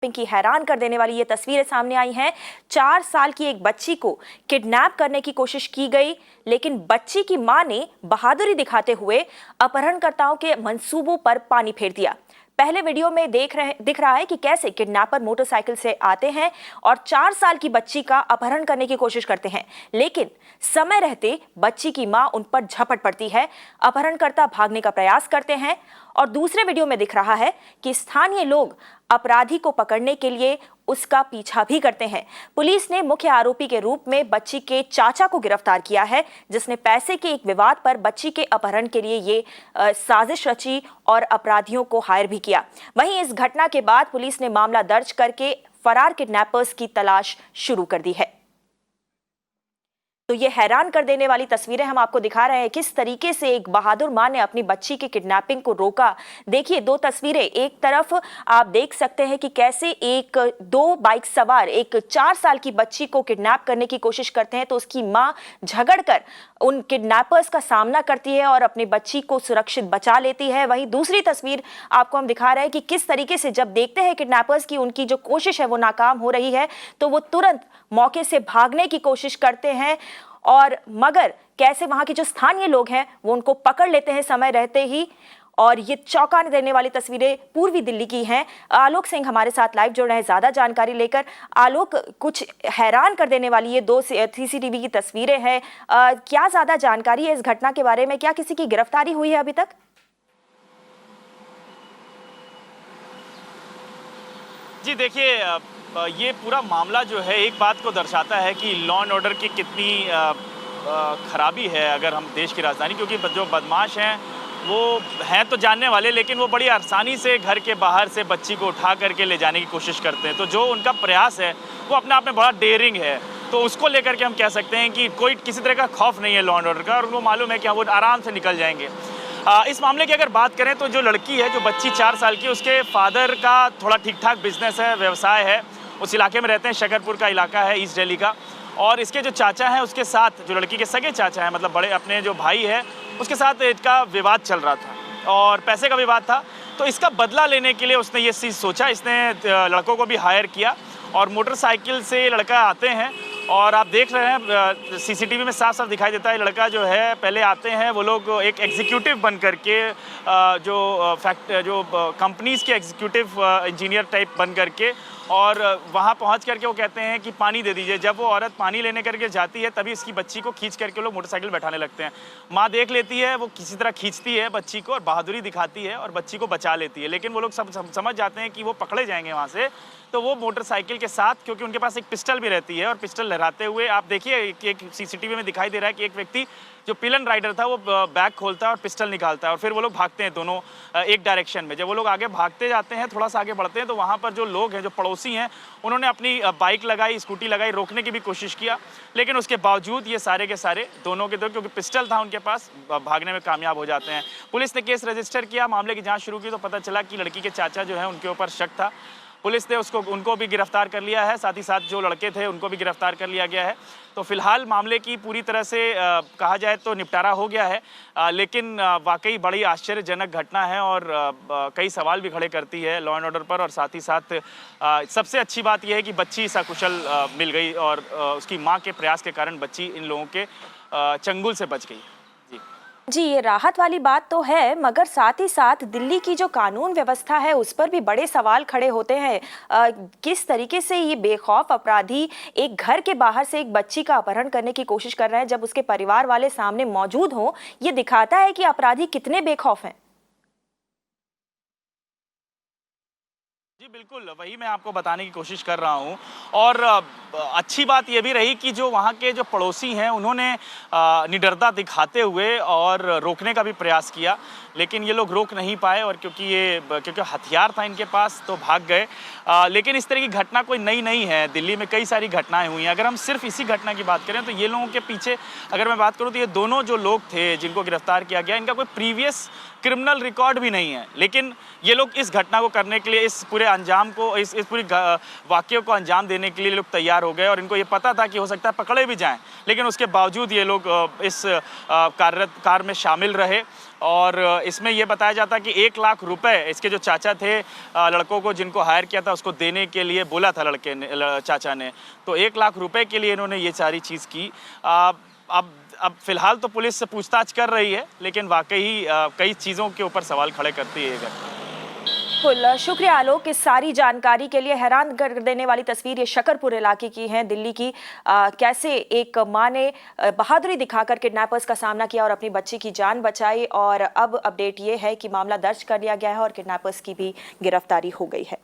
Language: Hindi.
की हैरान कर देने वाली ये तस्वीरें सामने आई हैं। 4 साल की एक बच्ची को किडनैप करने की कोशिश की गई, लेकिन बच्ची की मां ने बहादुरी दिखाते हुए अपहरणकर्ताओं के मंसूबों पर पानी फेर दिया। पहले वीडियो में दिख रहा है कि कैसे किडनैपर मोटरसाइकिल से आते हैं और 4 साल की बच्ची का अपहरण करने की कोशिश करते हैं, लेकिन समय रहते बच्ची की मां उन पर झपट पड़ती है। अपहरणकर्ता भागने का प्रयास करते हैं और दूसरे वीडियो में दिख रहा है कि स्थानीय लोग अपराधी को पकड़ने के लिए उसका पीछा भी करते हैं। पुलिस ने मुख्य आरोपी के रूप में बच्ची के चाचा को गिरफ्तार किया है, जिसने पैसे के एक विवाद पर बच्ची के अपहरण के लिए ये साजिश रची और अपराधियों को हायर भी किया। वहीं इस घटना के बाद पुलिस ने मामला दर्ज करके फरार किडनैपर्स की तलाश शुरू कर दी है। तो ये हैरान कर देने वाली तस्वीरें हम आपको दिखा रहे हैं, किस तरीके से एक बहादुर मां ने अपनी बच्ची की किडनैपिंग को रोका। देखिए दो तस्वीरें, एक तरफ आप देख सकते हैं कि कैसे दो बाइक सवार एक 4 साल की बच्ची को किडनैप करने की कोशिश करते हैं, तो उसकी मां झगड़कर उन किडनैपर्स का सामना करती है और अपनी बच्ची को सुरक्षित बचा लेती है। वहीं दूसरी तस्वीर आपको हम दिखा रहे हैं कि किस तरीके से जब देखते हैं किडनैपर्स की उनकी जो कोशिश है वो नाकाम हो रही है, तो वो तुरंत मौके से भागने की कोशिश करते हैं और मगर कैसे वहां के जो स्थानीय लोग हैं वो उनको पकड़ लेते हैं समय रहते ही। और ये चौंका देने वाली तस्वीरें पूर्वी दिल्ली की हैं। आलोक सिंह हमारे साथ लाइव जुड़ रहे हैं ज्यादा जानकारी लेकर। आलोक, कुछ हैरान कर देने वाली ये 2 सीसीटीवी की तस्वीरें हैं, क्या ज्यादा जानकारी है इस घटना के बारे में? क्या किसी की गिरफ्तारी हुई है अभी तक? जी देखिए, ये पूरा मामला जो है एक बात को दर्शाता है कि लॉ एंड ऑर्डर की कितनी खराबी है अगर हम देश की राजधानी, क्योंकि जो बदमाश हैं वो हैं तो जानने वाले, लेकिन वो बड़ी आसानी से घर के बाहर से बच्ची को उठा करके ले जाने की कोशिश करते हैं। तो जो उनका प्रयास है वो अपने आप में बड़ा डेयरिंग है, तो उसको लेकर के हम कह सकते हैं कि कोई किसी तरह का खौफ नहीं है लॉ एंड ऑर्डर का, और उनको मालूम है कि वो आराम से निकल जाएंगे। इस मामले की अगर बात करें तो जो लड़की है, जो बच्ची 4 साल की, उसके फादर का थोड़ा ठीक ठाक बिजनेस है, व्यवसाय है, उस इलाके में रहते हैं, शकरपुर का इलाका है ईस्ट दिल्ली का। और इसके जो चाचा हैं उसके साथ, जो लड़की के सगे चाचा हैं, मतलब बड़े अपने जो भाई है, उसके साथ इसका विवाद चल रहा था और पैसे का विवाद था। तो इसका बदला लेने के लिए उसने ये चीज़ सोचा, इसने लड़कों को भी हायर किया और मोटरसाइकिल से लड़का आते हैं और आप देख रहे हैं सीसीटीवी में साफ साफ दिखाई देता है। लड़का जो है पहले आते हैं वो लोग एक एग्जीक्यूटिव बन करके, जो कंपनीज़ के एग्जीक्यूटिव इंजीनियर टाइप बन करके, और वहाँ पहुँच करके वो कहते हैं कि पानी दे दीजिए। जब वो औरत पानी लेने करके जाती है तभी इसकी बच्ची को खींच करके लोग मोटरसाइकिल बैठाने लगते हैं। माँ देख लेती है, वो किसी तरह खींचती है बच्ची को और बहादुरी दिखाती है और बच्ची को बचा लेती है, लेकिन वो लोग सब समझ जाते हैं कि वो पकड़े जाएंगे वहाँ से। तो वो मोटरसाइकिल के साथ, क्योंकि उनके पास एक पिस्टल भी रहती है, और पिस्टल लहराते हुए आप देखिए एक सीसीटीवी में दिखाई दे रहा है कि एक व्यक्ति जो पिलन राइडर था वो बैग खोलता है और पिस्टल निकालता है और फिर वो लोग भागते हैं दोनों एक डायरेक्शन में। जब वो लोग आगे भागते जाते हैं, थोड़ा सा आगे बढ़ते हैं, तो वहाँ पर जो लोग हैं, जो पड़ोसी हैं, उन्होंने अपनी बाइक लगाई, स्कूटी लगाई, रोकने की भी कोशिश किया, लेकिन उसके बावजूद ये सारे के सारे दोनों के दो, क्योंकि पिस्टल था उनके पास, भागने में कामयाब हो जाते हैं। पुलिस ने केस रजिस्टर किया, मामले की जाँच शुरू की, तो पता चला कि लड़की के चाचा जो है उनके ऊपर शक था। पुलिस ने उनको भी गिरफ्तार कर लिया है, साथ ही साथ जो लड़के थे उनको भी गिरफ्तार कर लिया गया है। तो फिलहाल मामले की पूरी तरह से कहा जाए तो निपटारा हो गया है, लेकिन वाकई बड़ी आश्चर्यजनक घटना है और कई सवाल भी खड़े करती है लॉ एंड ऑर्डर पर। और साथ ही साथ सबसे अच्छी बात यह है कि बच्ची सकुशल मिल गई और उसकी माँ के प्रयास के कारण बच्ची इन लोगों के चंगुल से बच गई। जी, ये राहत वाली बात तो है, मगर साथ ही साथ दिल्ली की जो कानून व्यवस्था है उस पर भी बड़े सवाल खड़े होते हैं। किस तरीके से ये बेखौफ अपराधी एक घर के बाहर से एक बच्ची का अपहरण करने की कोशिश कर रहे हैं, जब उसके परिवार वाले सामने मौजूद हों, ये दिखाता है कि अपराधी कितने बेखौफ हैं। जी बिल्कुल, वही मैं आपको बताने की कोशिश कर रहा हूँ। और अच्छी बात ये भी रही कि जो वहाँ के जो पड़ोसी हैं उन्होंने निडरता दिखाते हुए और रोकने का भी प्रयास किया, लेकिन ये लोग रोक नहीं पाए, और क्योंकि हथियार था इनके पास तो भाग गए। लेकिन इस तरह की घटना कोई नई नहीं है, दिल्ली में कई सारी घटनाएं हुई हैं। अगर हम सिर्फ इसी घटना की बात करें तो ये लोगों के पीछे अगर मैं बात करूँ तो ये दोनों जो लोग थे जिनको गिरफ्तार किया गया, इनका कोई प्रीवियस क्रिमिनल रिकॉर्ड भी नहीं है, लेकिन ये लोग इस घटना को करने के लिए, इस पूरे अंजाम को, इस पूरी वाक़ये को अंजाम देने के लिए लोग तैयार हो गए। और इनको ये पता था कि हो सकता है पकड़े भी जाएं, लेकिन उसके बावजूद ये लोग इस कार में शामिल रहे और इसमें यह बताया जाता है कि 1 लाख रुपए इसके जो चाचा थे लड़कों को जिनको हायर किया था उसको देने के लिए बोला था लड़के ने, चाचा ने। तो 1 लाख रुपए के लिए इन्होंने ये सारी चीज़ की। अब फिलहाल तो पुलिस से पूछताछ कर रही है, लेकिन वाकई कई चीज़ों के ऊपर सवाल खड़े करती है ये घटना। बिल्कुल, शुक्रिया आलोक इस सारी जानकारी के लिए। हैरान कर देने वाली तस्वीर ये शकरपुर इलाके की है, दिल्ली की। कैसे एक मां ने बहादुरी दिखाकर किडनैपर्स का सामना किया और अपनी बच्ची की जान बचाई, और अब अपडेट ये है कि मामला दर्ज कर लिया गया है और किडनैपर्स की भी गिरफ्तारी हो गई है।